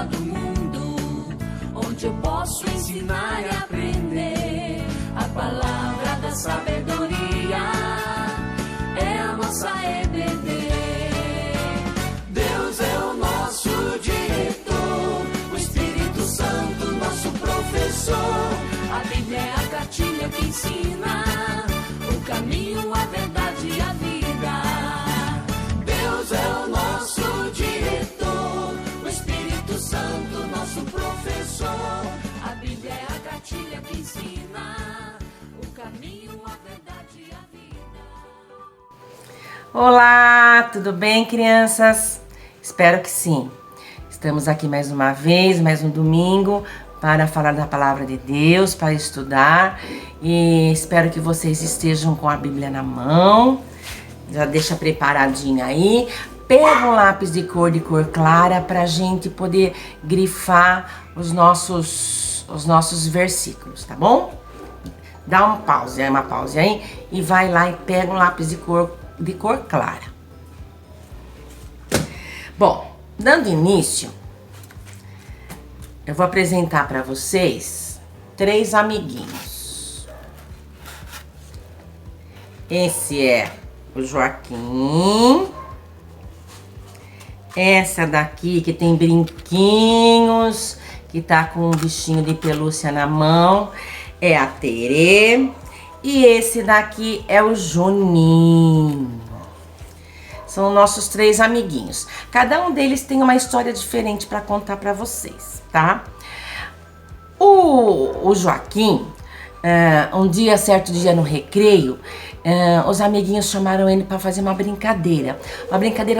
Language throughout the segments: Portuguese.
escola do mundo, onde eu posso ensinar e aprender. A palavra da sabedoria é a nossa EBD. Deus é o nosso diretor, o Espírito Santo nosso professor. A Bíblia é a cartilha que ensina o caminho, a verdade e a vida. Deus é o nosso diretor, o Espírito Santo nosso professor. A Bíblia é a cartilha que ensina o caminho, a verdade e a vida. Olá, tudo bem, crianças? Espero que sim. Estamos aqui mais uma vez, mais um domingo, para falar da palavra de Deus, para estudar. E espero que vocês estejam com a Bíblia na mão. Já deixa preparadinha aí. Pega um lápis de cor clara para a gente poder grifar os nossos versículos, tá bom? Dá uma pausa aí e vai lá e pega um lápis de cor clara. Bom, dando início, eu vou apresentar para vocês 3 amiguinhos. Esse é o Joaquim. Essa daqui que tem brinquinhos, que tá com um bichinho de pelúcia na mão, é a Terê. E esse daqui é o Juninho. São nossos 3 amiguinhos. Cada um deles tem uma história diferente para contar para vocês, tá? O Joaquim, certo dia no recreio, os amiguinhos chamaram ele para fazer uma brincadeira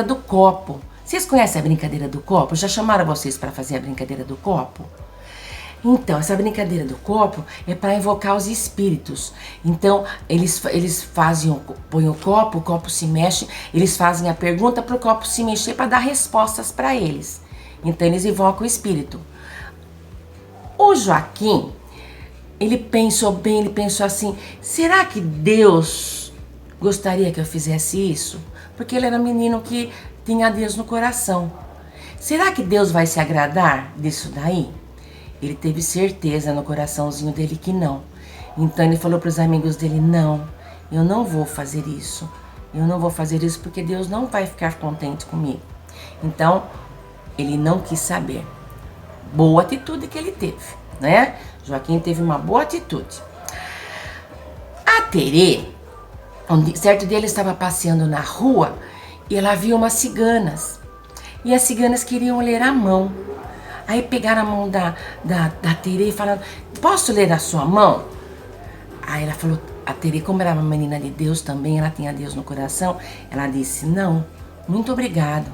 do copo. Vocês conhecem a brincadeira do copo? Já chamaram vocês para fazer a brincadeira do copo? Então, essa brincadeira do copo é para invocar os espíritos. Então, eles põem o copo se mexe, eles fazem a pergunta para o copo se mexer para dar respostas para eles. Então, eles invocam o espírito. O Joaquim, ele pensou assim, será que Deus gostaria que eu fizesse isso? Porque ele era um menino que tinha Deus no coração. Será que Deus vai se agradar disso daí? Ele teve certeza no coraçãozinho dele que não. Então ele falou para os amigos dele, não, eu não vou fazer isso. Eu não vou fazer isso porque Deus não vai ficar contente comigo. Então, ele não quis saber. Boa atitude que ele teve, né? Joaquim teve uma boa atitude. A Terê, certo dia ele estava passeando na rua e ela viu umas ciganas. E as ciganas queriam ler a mão. Aí pegaram a mão da Terê e falaram, posso ler a sua mão? Aí ela falou, a Terê, como era uma menina de Deus também, ela tinha Deus no coração, ela disse, não, muito obrigado.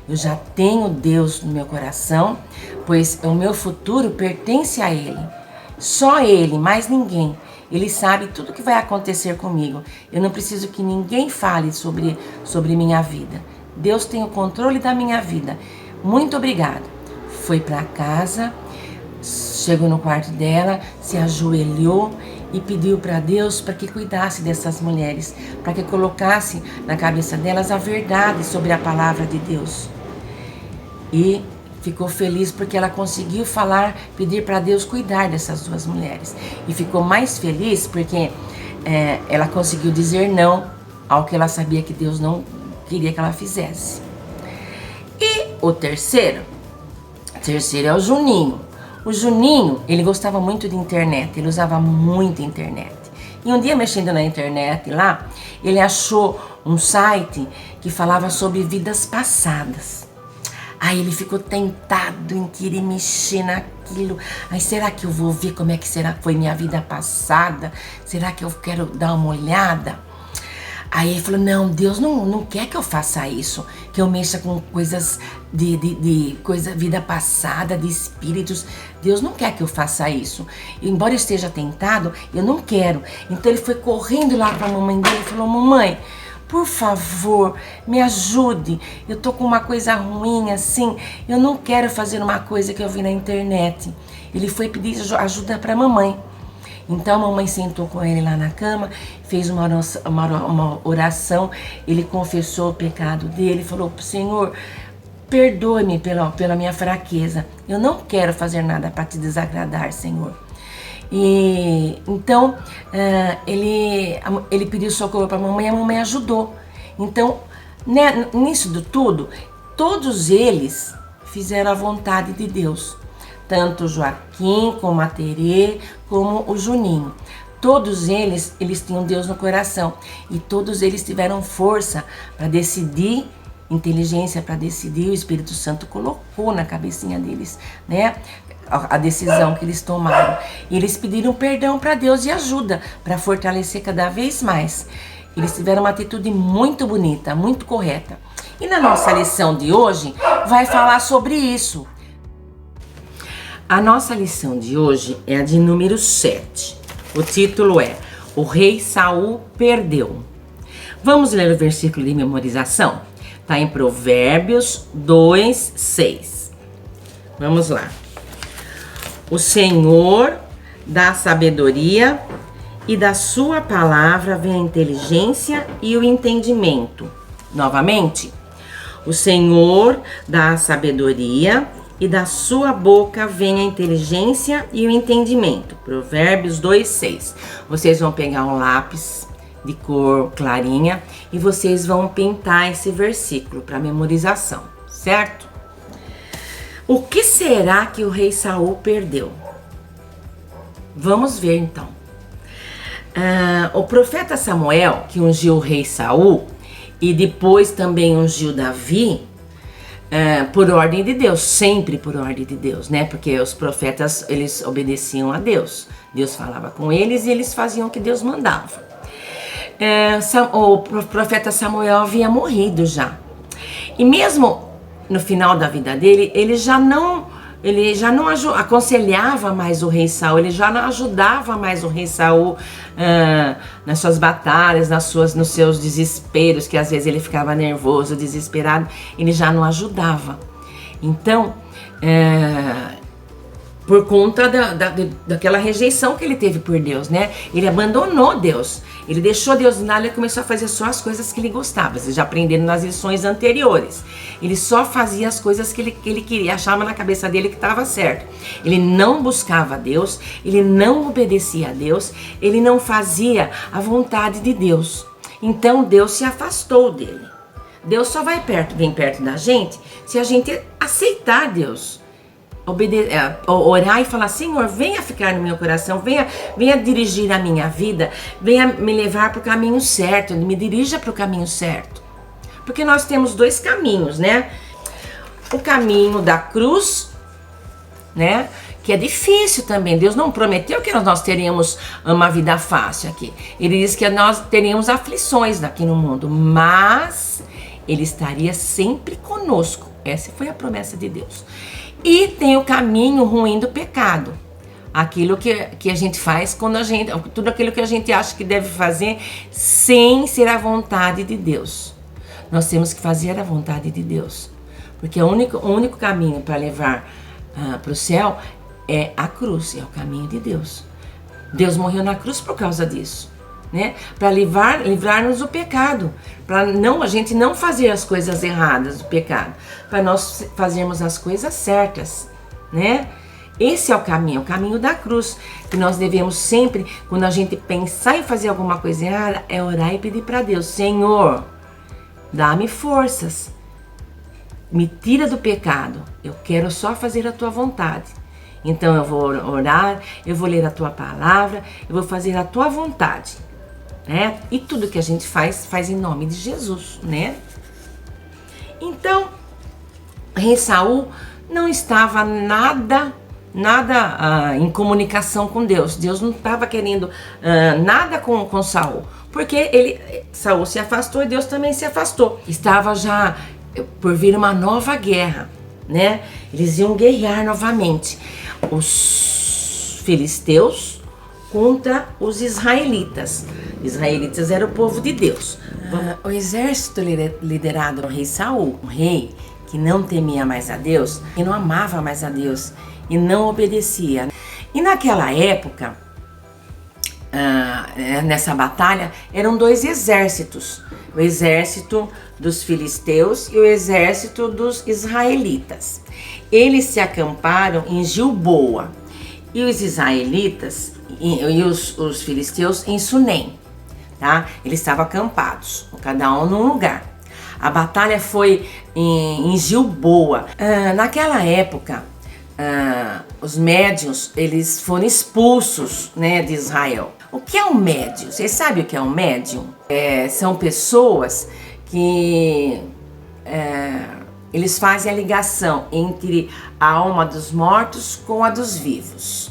Eu já tenho Deus no meu coração, pois o meu futuro pertence a Ele. Só Ele, mais ninguém. Ele sabe tudo o que vai acontecer comigo. Eu não preciso que ninguém fale sobre minha vida. Deus tem o controle da minha vida. Muito obrigado. Foi para casa, chegou no quarto dela, se ajoelhou e pediu para Deus para que cuidasse dessas mulheres, para que colocasse na cabeça delas a verdade sobre a palavra de Deus. E ficou feliz porque ela conseguiu pedir para Deus cuidar dessas 2 mulheres. E ficou mais feliz porque ela conseguiu dizer não ao que ela sabia que Deus não queria que ela fizesse. E o terceiro é o Juninho. O Juninho, ele gostava muito de internet, ele usava muito internet. E um dia, mexendo na internet lá, ele achou um site que falava sobre vidas passadas. Aí ele ficou tentado em querer mexer naquilo. Aí, será que eu vou ver como é que foi minha vida passada? Será que eu quero dar uma olhada? Aí ele falou, não, Deus não quer que eu faça isso, que eu mexa com coisas vida passada, de espíritos. Deus não quer que eu faça isso. Embora eu esteja tentado, eu não quero. Então ele foi correndo lá para a mamãe dele e falou, mamãe, por favor, me ajude. Eu tô com uma coisa ruim assim, eu não quero fazer uma coisa que eu vi na internet. Ele foi pedir ajuda para a mamãe. Então a mamãe sentou com ele lá na cama, fez uma oração, ele confessou o pecado dele, falou, Senhor, perdoe-me pela minha fraqueza. Eu não quero fazer nada para te desagradar, Senhor. E então ele pediu socorro para a mamãe e a mamãe ajudou. Então, né, nisso de tudo, todos eles fizeram a vontade de Deus. Tanto o Joaquim, como a Terê, como o Juninho. Todos eles tinham Deus no coração. E todos eles tiveram força para decidir, inteligência para decidir. O Espírito Santo colocou na cabecinha deles, né, a decisão que eles tomaram. E eles pediram perdão para Deus e ajuda para fortalecer cada vez mais. Eles tiveram uma atitude muito bonita, muito correta. E na nossa lição de hoje vai falar sobre isso. A nossa lição de hoje é a de número 7. O título é O Rei Saul Perdeu. Vamos ler o versículo de memorização? Está em Provérbios 2:6. Vamos lá. O Senhor dá sabedoria e da sua palavra vem a inteligência e o entendimento. Novamente. O Senhor dá a sabedoria e da sua boca vem a inteligência e o entendimento. Provérbios 2:6. Vocês vão pegar um lápis de cor clarinha e vocês vão pintar esse versículo para memorização, certo? O que será que o rei Saul perdeu? Vamos ver então. O profeta Samuel, que ungiu o rei Saul e depois também ungiu Davi, por ordem de Deus, sempre por ordem de Deus, né? Porque os profetas, eles obedeciam a Deus. Deus falava com eles e eles faziam o que Deus mandava. O profeta Samuel havia morrido já. E mesmo no final da vida dele, ele já não aconselhava mais o rei Saul, ele já não ajudava mais o rei Saul nas suas batalhas, nos seus desesperos, que às vezes ele ficava nervoso, desesperado, ele já não ajudava. Então, por conta daquela rejeição que ele teve por Deus, né? Ele abandonou Deus, ele deixou Deus de lado e começou a fazer só as coisas que ele gostava. Vocês já aprenderam nas lições anteriores. Ele só fazia as coisas que ele queria, achava na cabeça dele que estava certo. Ele não buscava Deus, ele não obedecia a Deus, ele não fazia a vontade de Deus. Então Deus se afastou dele. Deus só vem perto da gente se a gente aceitar Deus. Orar e falar: Senhor, venha ficar no meu coração, venha dirigir a minha vida, venha me levar para o caminho certo, me dirija para o caminho certo. Porque nós temos dois caminhos, né? O caminho da cruz, né? Que é difícil também. Deus não prometeu que nós teríamos uma vida fácil aqui. Ele disse que nós teríamos aflições aqui no mundo, mas Ele estaria sempre conosco. Essa foi a promessa de Deus. E tem o caminho ruim do pecado. Aquilo que a gente faz tudo aquilo que a gente acha que deve fazer sem ser a vontade de Deus. Nós temos que fazer a vontade de Deus. Porque o único caminho para levar para o céu é a cruz, é o caminho de Deus. Deus morreu na cruz por causa disso, né? Para livrar-nos do pecado, para a gente não fazer as coisas erradas do pecado, para nós fazermos as coisas certas, né? Esse é o caminho da cruz, que nós devemos sempre, quando a gente pensar em fazer alguma coisa errada, é orar e pedir para Deus: Senhor, dá-me forças, me tira do pecado, eu quero só fazer a tua vontade. Então eu vou orar, eu vou ler a tua palavra, eu vou fazer a tua vontade, né? E tudo que a gente faz em nome de Jesus, né? Então, rei Saul não estava nada em comunicação com Deus. Deus não estava querendo nada com Saul, porque Saul se afastou e Deus também se afastou. Estava já por vir uma nova guerra, né? Eles iam guerrear novamente. Os filisteus contra os israelitas. Os israelitas eram o povo de Deus. O exército liderado pelo rei Saul, um rei que não temia mais a Deus, que não amava mais a Deus e não obedecia. E naquela época, nessa batalha eram dois exércitos, o exército dos filisteus e o exército dos israelitas. Eles se acamparam em Gilboa e os israelitas e os filisteus em Sunem, tá? Eles estavam acampados, cada um num lugar. A batalha foi em Gilboa. Naquela época, os médiuns, eles foram expulsos, né, de Israel. O que é um médium? Vocês sabem o que é um médium? São pessoas que eles fazem a ligação entre a alma dos mortos com a dos vivos.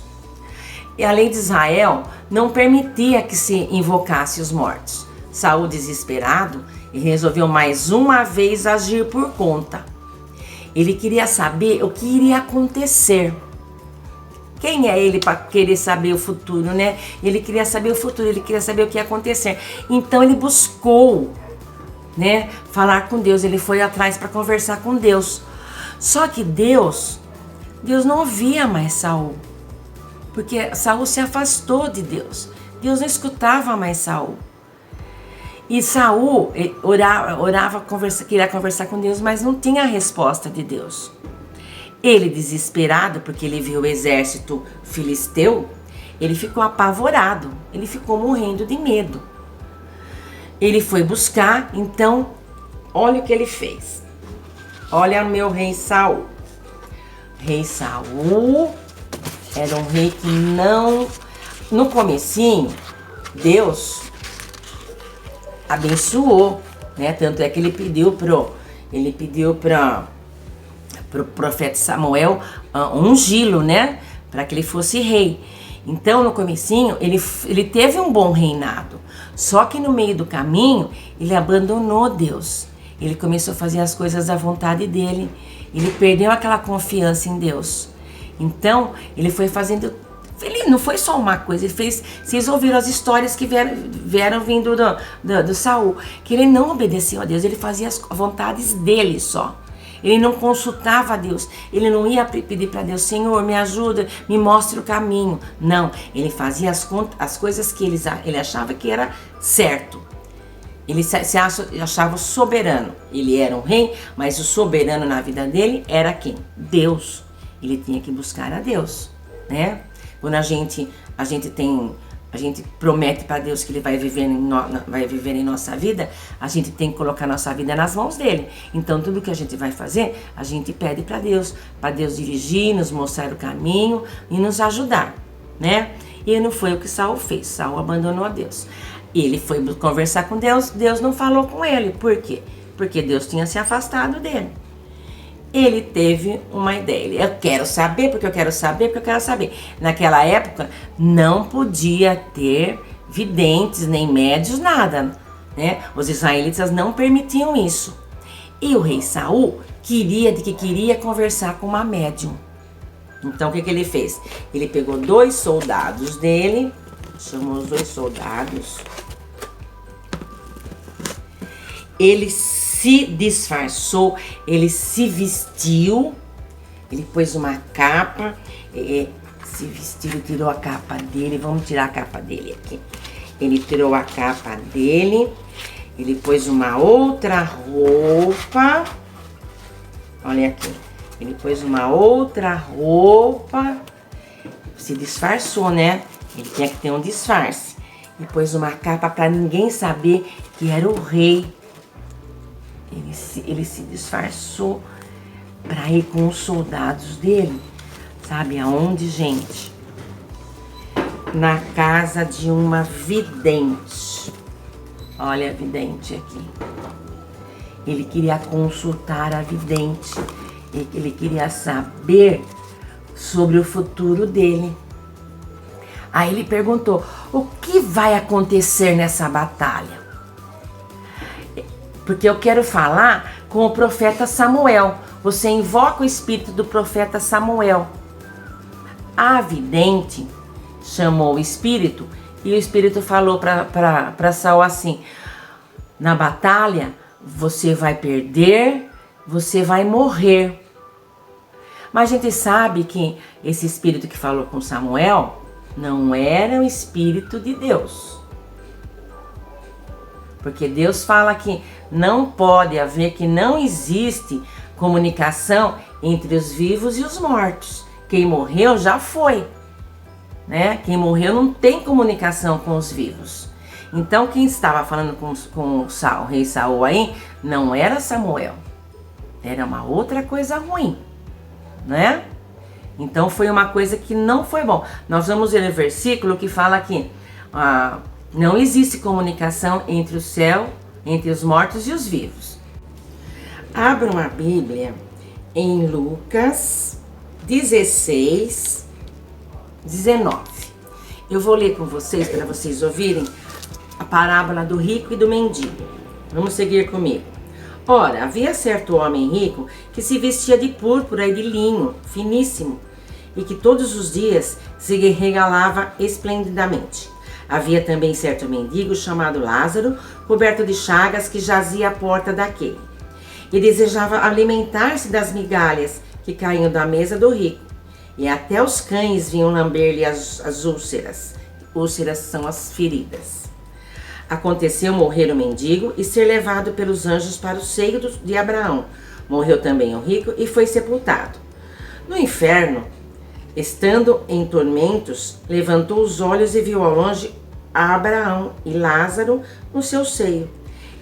E a lei de Israel não permitia que se invocasse os mortos. Saul, desesperado, ele resolveu mais uma vez agir por conta. Ele queria saber o que iria acontecer. Quem é ele para querer saber o futuro, né? Ele queria saber o futuro, ele queria saber o que ia acontecer. Então ele buscou, né, falar com Deus. Ele foi atrás para conversar com Deus. Só que Deus não ouvia mais Saul, porque Saul se afastou de Deus. Deus não escutava mais Saul. E Saul orava, queria conversar com Deus, mas não tinha a resposta de Deus. Ele, desesperado, porque ele viu o exército filisteu, ele ficou apavorado, ele ficou morrendo de medo. Ele foi buscar, então, olha o que ele fez. Olha meu rei Saul. Rei Saul era um rei que não... No comecinho, Deus abençoou, né? Tanto é que ele pediu para o profeta Samuel ungí-lo, né? Para que ele fosse rei. Então, no comecinho, ele teve um bom reinado. Só que no meio do caminho, ele abandonou Deus. Ele começou a fazer as coisas da vontade dele. Ele perdeu aquela confiança em Deus. Então, ele foi fazendo... Ele não foi só uma coisa, ele fez... Vocês ouviram as histórias que vieram vindo do Saul. Que ele não obedeceu a Deus, ele fazia as vontades dele só. Ele não consultava a Deus, ele não ia pedir para Deus, Senhor, me ajuda, me mostre o caminho. Não, ele fazia as coisas que ele achava que era certo. Ele se achava soberano. Ele era um rei, mas o soberano na vida dele era quem? Deus. Ele tinha que buscar a Deus, né? Quando a gente promete para Deus que Ele vai viver em nossa vida, a gente tem que colocar nossa vida nas mãos dele. Então, tudo que a gente vai fazer, a gente pede para Deus dirigir, nos mostrar o caminho e nos ajudar, né? E não foi o que Saul fez. Saul abandonou a Deus. Ele foi conversar com Deus, Deus não falou com ele. Por quê? Porque Deus tinha se afastado dele. Ele teve uma ideia. Eu quero saber, porque eu quero saber, porque eu quero saber. Naquela época, não podia ter videntes, nem médios, nada, né? Os israelitas não permitiam isso. E o rei Saul queria conversar com uma médium. Então, o que ele fez? Ele pegou 2 soldados dele, chamou os 2 soldados. Ele se disfarçou, ele se vestiu, ele pôs uma capa, se vestiu, tirou a capa dele. Vamos tirar a capa dele aqui. Ele tirou a capa dele, ele pôs uma outra roupa, olha aqui, ele pôs uma outra roupa, se disfarçou, né? Ele tinha que ter um disfarce. E pôs uma capa para ninguém saber que era o rei. Ele se disfarçou para ir com os soldados dele. Sabe aonde, gente? Na casa de uma vidente. Olha a vidente aqui. Ele queria consultar a vidente. Ele queria saber sobre o futuro dele. Aí ele perguntou: o que vai acontecer nessa batalha? Porque eu quero falar com o profeta Samuel. Você invoca o espírito do profeta Samuel. A vidente chamou o espírito e o espírito falou para Saul assim: na batalha você vai perder, você vai morrer. Mas a gente sabe que esse espírito que falou com Samuel não era o Espírito de Deus. Porque Deus fala que não pode haver, que não existe comunicação entre os vivos e os mortos. Quem morreu já foi, né? Quem morreu não tem comunicação com os vivos. Então quem estava falando com o rei Saul aí não era Samuel. Era uma outra coisa ruim, né? Então foi uma coisa que não foi bom. Nós vamos ler o versículo que fala que não existe comunicação entre o céu, entre os mortos e os vivos. Abram a Bíblia em Lucas 16, 19. Eu vou ler com vocês para vocês ouvirem a parábola do rico e do mendigo. Vamos seguir comigo. Ora, havia certo homem rico que se vestia de púrpura e de linho finíssimo e que todos os dias se regalava esplendidamente. Havia também certo mendigo chamado Lázaro, coberto de chagas, que jazia à porta daquele e desejava alimentar-se das migalhas que caíam da mesa do rico, e até os cães vinham lamber-lhe as úlceras. Úlceras são as feridas. Aconteceu morrer o mendigo e ser levado pelos anjos para o seio de Abraão. Morreu também o rico e foi sepultado. No inferno, estando em tormentos, levantou os olhos e viu ao longe a Abraão e Lázaro no seu seio.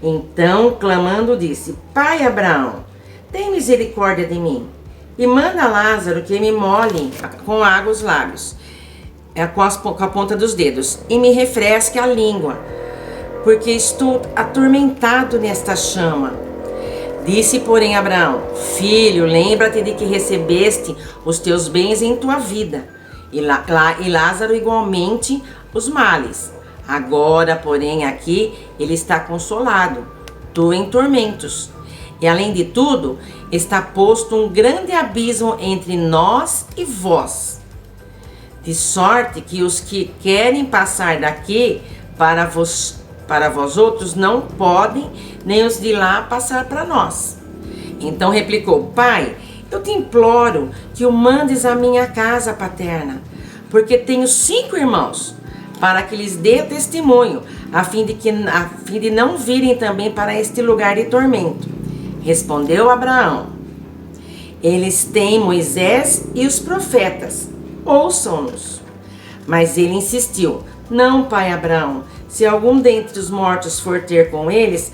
Então, clamando, disse: Pai Abraão, tem misericórdia de mim, e manda Lázaro que me molhe com água os lábios, com a ponta dos dedos, e me refresque a língua, porque estou atormentado nesta chama. Disse, porém, Abraão: Filho, lembra-te de que recebeste os teus bens em tua vida, e Lázaro igualmente os males. Agora, porém, aqui ele está consolado, tu em tormentos. E além de tudo, está posto um grande abismo entre nós e vós, de sorte que os que querem passar daqui para vós outros não podem, nem os de lá passar para nós. Então replicou: Pai, eu te imploro que o mandes à minha casa paterna, porque tenho 5 irmãos, para que lhes dê testemunho, a fim de não virem também para este lugar de tormento. Respondeu Abraão: Eles têm Moisés e os profetas, ouçam-nos. Mas ele insistiu: Não, pai Abraão, se algum dentre os mortos for ter com eles,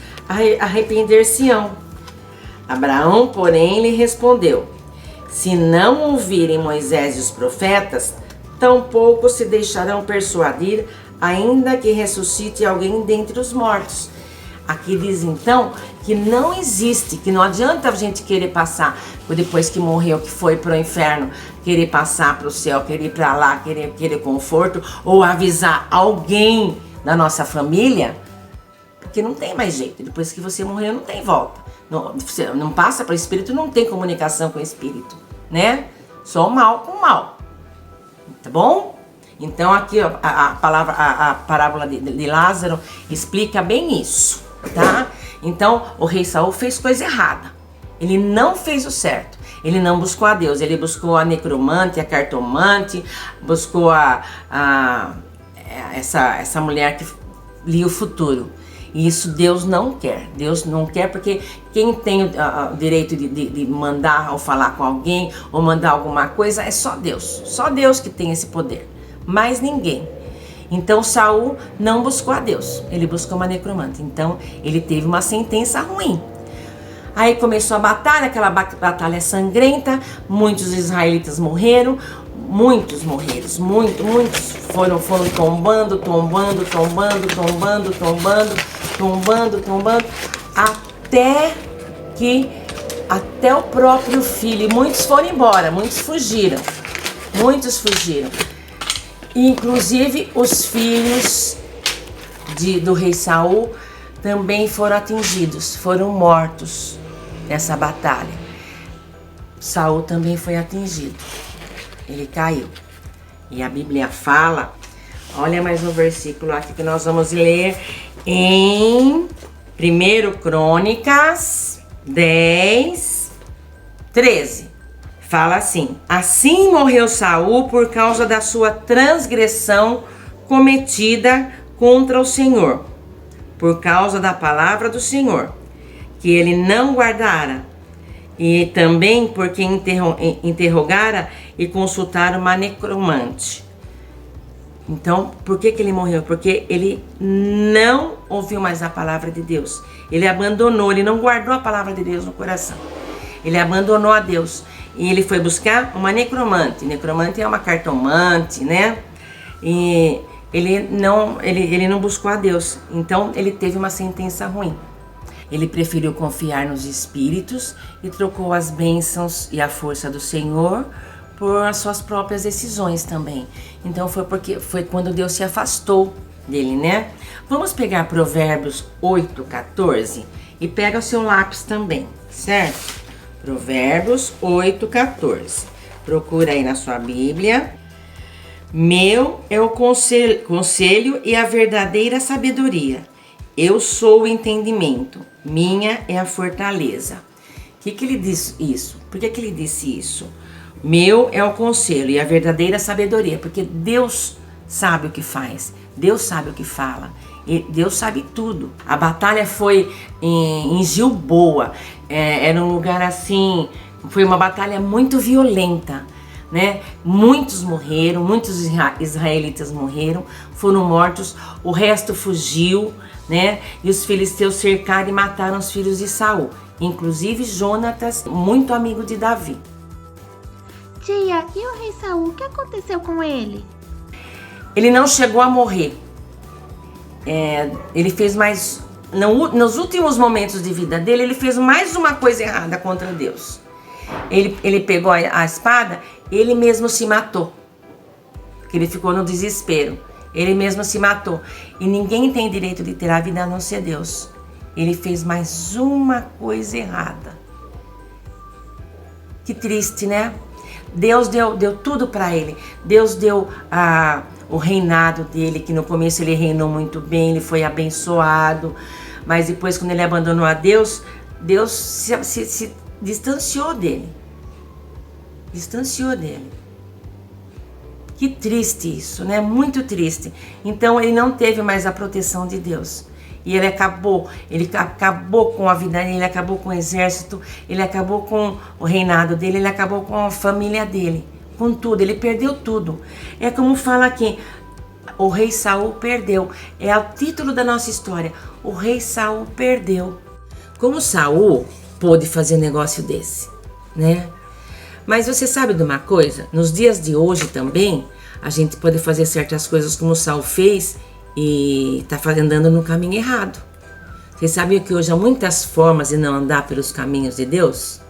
arrepender-se-ão. Abraão, porém, lhe respondeu: Se não ouvirem Moisés e os profetas, tampouco se deixarão persuadir, ainda que ressuscite alguém dentre os mortos. Aqui diz então que não existe, que não adianta a gente querer passar, depois que morreu, que foi para o inferno, querer passar para o céu, querer ir para lá, querer conforto, ou avisar alguém da nossa família, porque não tem mais jeito. Depois que você morreu, não tem volta. Você não passa para o espírito, não tem comunicação com o espírito, né? Só mal com mal. Tá bom? Então aqui ó, a parábola de Lázaro explica bem isso, tá? Então o rei Saul fez coisa errada. Ele não fez o certo. Ele não buscou a Deus. Ele buscou a necromante, a cartomante, buscou essa mulher que lia o futuro. E isso Deus não quer. Deus não quer, porque quem tem o direito de mandar ou falar com alguém ou mandar alguma coisa é só Deus. Só Deus que tem esse poder. Mais ninguém. Então Saul não buscou a Deus. Ele buscou uma necromante. Então ele teve uma sentença ruim. Aí começou a batalha, aquela batalha sangrenta. Muitos israelitas morreram. Muitos foram tombando, até o próprio filho. E muitos foram embora, muitos fugiram. E, inclusive os filhos do rei Saul também foram atingidos, foram mortos nessa batalha. Saul também foi atingido. Ele caiu. E a Bíblia fala, olha mais um versículo aqui que nós vamos ler em 1 Crônicas 10, 13. fala assim: assim morreu Saul por causa da sua transgressão cometida contra o Senhor, por causa da palavra do Senhor, que ele não guardara, e também porque interrogara e consultara uma necromante. Então, por que ele morreu? Porque ele não ouviu mais a palavra de Deus. Ele abandonou, ele não guardou a palavra de Deus no coração. Ele abandonou a Deus. E ele foi buscar uma necromante. Necromante é uma cartomante, né? E ele não buscou a Deus. Então, ele teve uma sentença ruim. Ele preferiu confiar nos espíritos e trocou as bênçãos e a força do Senhor por as suas próprias decisões também. Então foi quando Deus se afastou dele, né? Vamos pegar Provérbios 8:14 e pega o seu lápis também, certo? Provérbios 8:14. Procura aí na sua Bíblia. Meu é o conselho e a verdadeira sabedoria. Eu sou o entendimento. Minha é a fortaleza. O que ele disse isso? Por que ele disse isso? Meu é o conselho e a verdadeira sabedoria, porque Deus sabe o que faz, Deus sabe o que fala, e Deus sabe tudo. A batalha foi em Gilboa, era um lugar assim, foi uma batalha muito violenta, né? Muitos morreram, muitos israelitas morreram, foram mortos, o resto fugiu, né? E os filisteus cercaram e mataram os filhos de Saul, inclusive Jonatas, muito amigo de Davi. Tia, e o rei Saul, o que aconteceu com ele? Ele não chegou a morrer. Ele fez mais... Nos últimos momentos de vida dele, ele fez mais uma coisa errada contra Deus. Ele pegou a espada, ele mesmo se matou. Porque ele ficou no desespero. Ele mesmo se matou. E ninguém tem direito de ter a vida a não ser Deus. Ele fez mais uma coisa errada. Que triste, né? Deus deu tudo para ele. Deus deu o reinado dele, que no começo ele reinou muito bem, ele foi abençoado. Mas depois, quando ele abandonou a Deus, Deus se distanciou dele. Distanciou dele. Que triste isso, né? Muito triste. Então ele não teve mais a proteção de Deus. E ele acabou com a vida dele, ele acabou com o exército, ele acabou com o reinado dele, ele acabou com a família dele, com tudo, ele perdeu tudo. É como fala aqui, o rei Saul perdeu, é o título da nossa história, o rei Saul perdeu. Como Saul pôde fazer um negócio desse, né? Mas você sabe de uma coisa? Nos dias de hoje também, a gente pode fazer certas coisas como Saul fez e tá andando no caminho errado. Vocês sabiam que hoje há muitas formas de não andar pelos caminhos de Deus?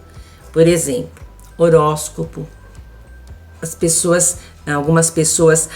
Por exemplo, horóscopo. Algumas pessoas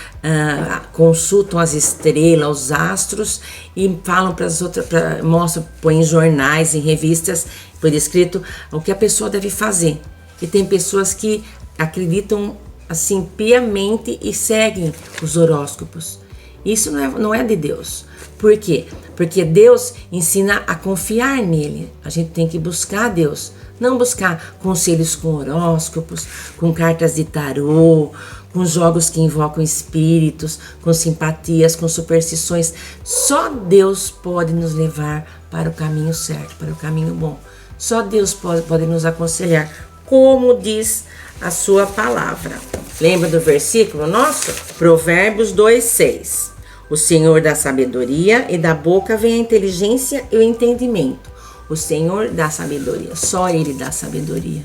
consultam as estrelas, os astros e falam para as outras, mostram, põem em jornais, em revistas, por escrito, o que a pessoa deve fazer. E tem pessoas que acreditam assim piamente e seguem os horóscopos. Isso não é de Deus. Por quê? Porque Deus ensina a confiar nele. A gente tem que buscar Deus. Não buscar conselhos com horóscopos, com cartas de tarô, com jogos que invocam espíritos, com simpatias, com superstições. Só Deus pode nos levar para o caminho certo, para o caminho bom. Só Deus pode nos aconselhar, como diz a sua palavra. Lembra do versículo nosso? Provérbios 2:6. O Senhor dá sabedoria e da boca vem a inteligência e o entendimento. O Senhor dá sabedoria, só Ele dá sabedoria,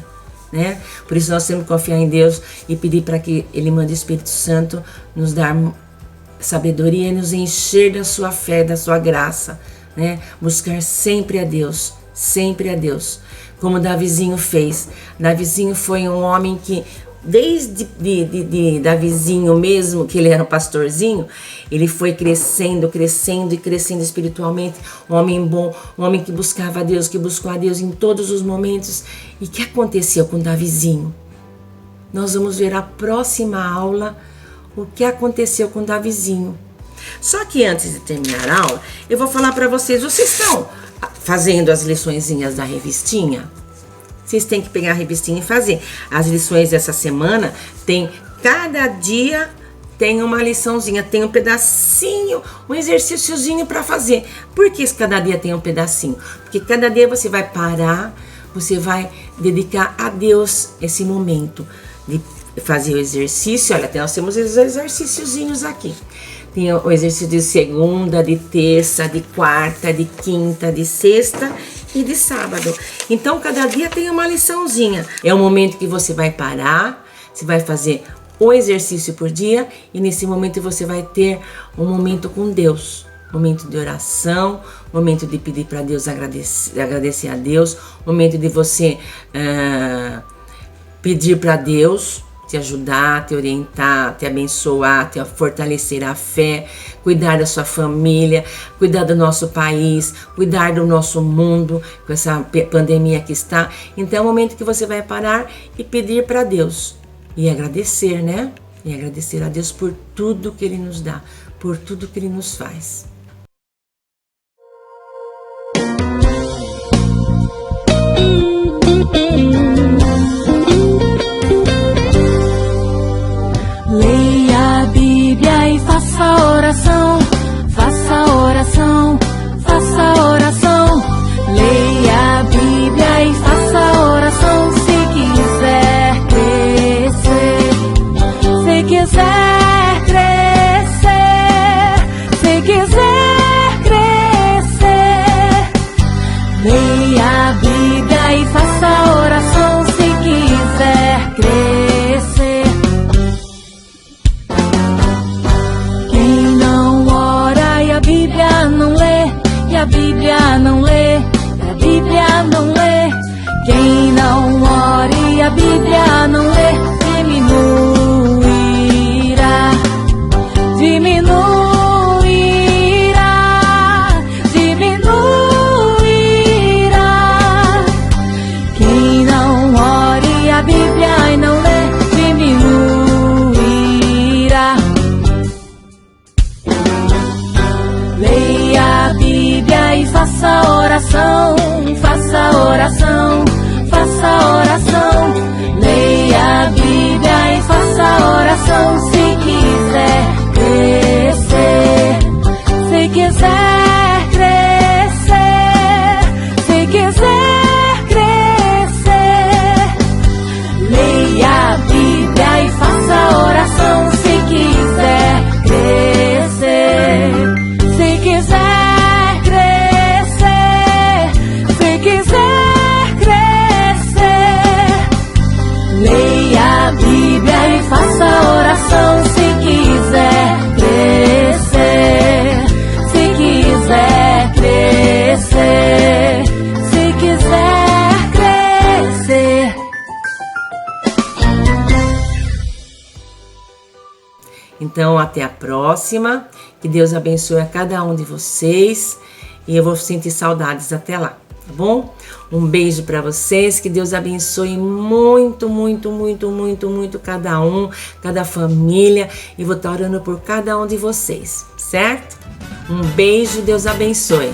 né? Por isso nós temos que confiar em Deus e pedir para que Ele mande o Espírito Santo nos dar sabedoria e nos encher da sua fé, da sua graça, né? Buscar sempre a Deus, sempre a Deus. Como Davizinho fez. Davizinho foi um homem que, desde Davizinho mesmo, que ele era um pastorzinho, ele foi crescendo espiritualmente. Um homem bom, um homem que buscava a Deus, que buscou a Deus em todos os momentos. E o que aconteceu com Davizinho? Nós vamos ver a próxima aula o que aconteceu com Davizinho. Só que antes de terminar a aula, eu vou falar para vocês estão fazendo as liçõezinhas da revistinha? vocês têm que pegar a revistinha e fazer. As lições dessa semana tem, cada dia tem uma liçãozinha, tem um pedacinho, um exercíciozinho para fazer. Por que cada dia tem um pedacinho? Porque cada dia você vai parar, você vai dedicar a Deus esse momento de fazer o exercício. Olha, nós temos os exercíciozinhos aqui. Tem o exercício de segunda, de terça, de quarta, de quinta, de sexta e de sábado. Então, cada dia tem uma liçãozinha. É o momento que você vai parar, você vai fazer o exercício por dia, e nesse momento você vai ter um momento com Deus, momento de oração, momento de pedir para Deus, agradecer a Deus, momento de você pedir para Deus te ajudar, te orientar, te abençoar, te fortalecer a fé, cuidar da sua família, cuidar do nosso país, cuidar do nosso mundo com essa pandemia que está. Então é o momento que você vai parar e pedir para Deus. E agradecer, né? E agradecer a Deus por tudo que Ele nos dá, por tudo que Ele nos faz. Leia a Bíblia e faça oração, faça oração, faça oração. Leia a Bíblia e faça oração se quiser crescer. Se quiser crescer, se quiser crescer. Leia a Bíblia e faça oração se quiser crescer. Quem não ora e a Bíblia não lê, e a Bíblia não lê, e a Bíblia não lê. Quem não ora e a Bíblia não lê, diminuirá, diminuirá, diminuirá. Quem não ora e a Bíblia e não lê, diminuirá. Leia a Bíblia e faça oração, faça oração, faça oração. Leia a Bíblia e faça oração se quiser crescer. Se quiser crescer, se quiser crescer. Leia a Bíblia e faça oração se quiser crescer. Se quiser crescer, se quiser crescer. Leia a Bíblia e faça oração se quiser crescer. Se quiser crescer, se quiser crescer. Então, até a próxima. Que Deus abençoe a cada um de vocês. E eu vou sentir saudades até lá, tá bom? Um beijo para vocês. Que Deus abençoe muito, muito, muito, muito, muito cada um, cada família. E vou estar orando por cada um de vocês, certo? Um beijo, Deus abençoe.